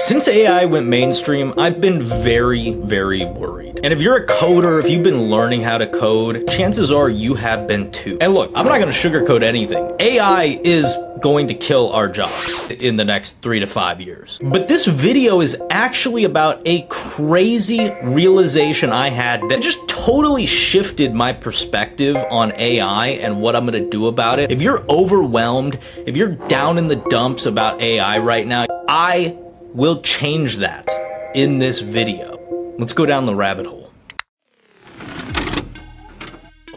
Since AI went mainstream, I've been very worried. And if you're a coder, if you've been learning how to code, chances are you have been too. And look, I'm not gonna sugarcoat anything. AI is going to kill our jobs in the next 3 to 5 years. But this video is actually about a crazy realization I had that just totally shifted my perspective on AI and what I'm gonna do about it. If you're overwhelmed, if you're down in the dumps about AI right now, I will change that in this video. Let's go down the rabbit hole.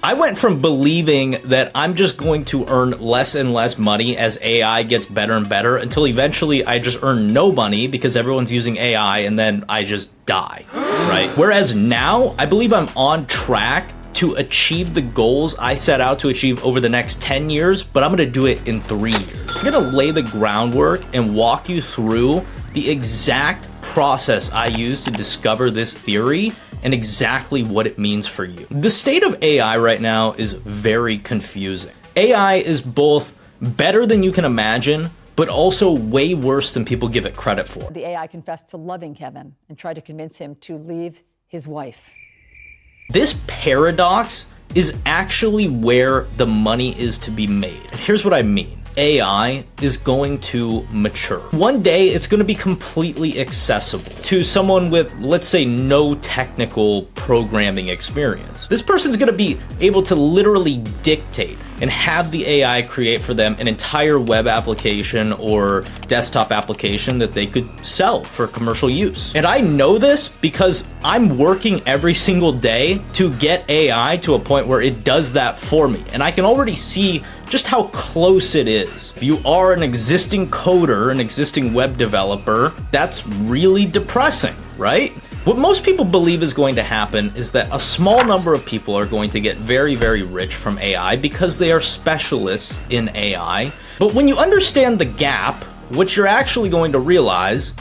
I went from believing that I'm just going to earn less and less money as AI gets better and better until eventually I just earn no money because everyone's using AI and then I just die, right? Whereas now, I believe I'm on track to achieve the goals I set out to achieve over the next 10 years, but I'm gonna do it in 3 years. I'm gonna lay the groundwork and walk you through the exact process I used to discover this theory and exactly what it means for you. The state of AI right now is very confusing. AI is both better than you can imagine, but also way worse than people give it credit for. The AI confessed to loving Kevin and tried to convince him to leave his wife. This paradox is actually where the money is to be made. Here's what I mean. AI is going to mature. One day, it's going to be completely accessible to someone with, let's say, no technical programming experience. This person's going to be able to literally dictate and have the AI create for them an entire web application or desktop application that they could sell for commercial use. And I know this because I'm working every single day to get AI to a point where it does that for me. And I can already see just how close it is. If you are an existing coder, an existing web developer, that's really depressing, right? What most people believe is going to happen is that a small number of people are going to get very rich from AI because they are specialists in AI. But when you understand the gap, what you're actually going to realize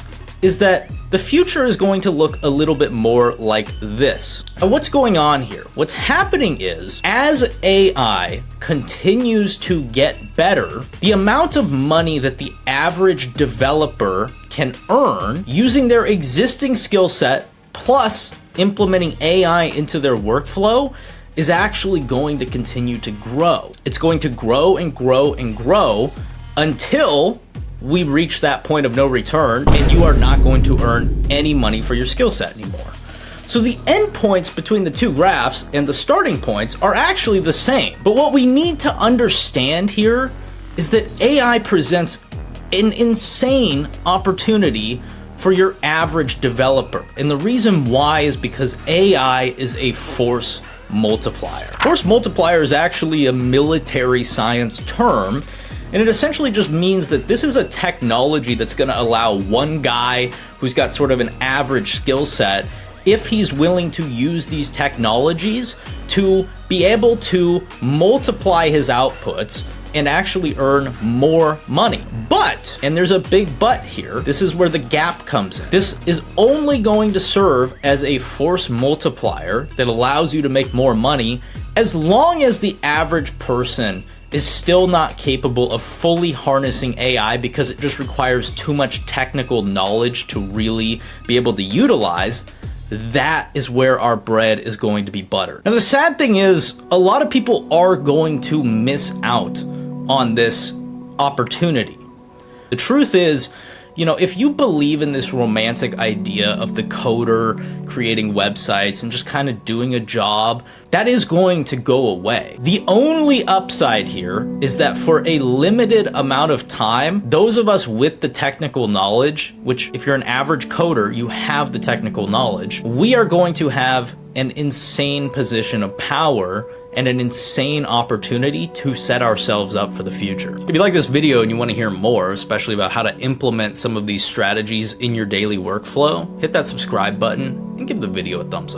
is that the future is going to look a little bit more like this. And what's going on here? What's happening is, as AI continues to get better, the amount of money that the average developer can earn using their existing skill set plus implementing AI into their workflow is actually going to continue to grow. It's going to grow and grow and grow until we reach that point of no return and you are not going to earn any money for your skill set anymore. So the endpoints between the two graphs and the starting points are actually the same. But what we need to understand here is that AI presents an insane opportunity for your average developer. And the reason why is because AI is a force multiplier. Force multiplier is actually a military science term, and it essentially just means that this is a technology that's gonna allow one guy who's got sort of an average skill set, if he's willing to use these technologies, to be able to multiply his outputs and actually earn more money. But, and there's a big but here, this is where the gap comes in. This is only going to serve as a force multiplier that allows you to make more money as long as the average person is still not capable of fully harnessing AI because it just requires too much technical knowledge to really be able to utilize. That is where our bread is going to be buttered. Now, the sad thing is, a lot of people are going to miss out on this opportunity. The truth is, if you believe in this romantic idea of the coder creating websites and just kind of doing a job, that is going to go away. The only upside here is that for a limited amount of time, those of us with the technical knowledge, which if you're an average coder, you have the technical knowledge, we are going to have an insane position of power and an insane opportunity to set ourselves up for the future. If you like this video and you want to hear more, especially about how to implement some of these strategies in your daily workflow, hit that subscribe button and give the video a thumbs up.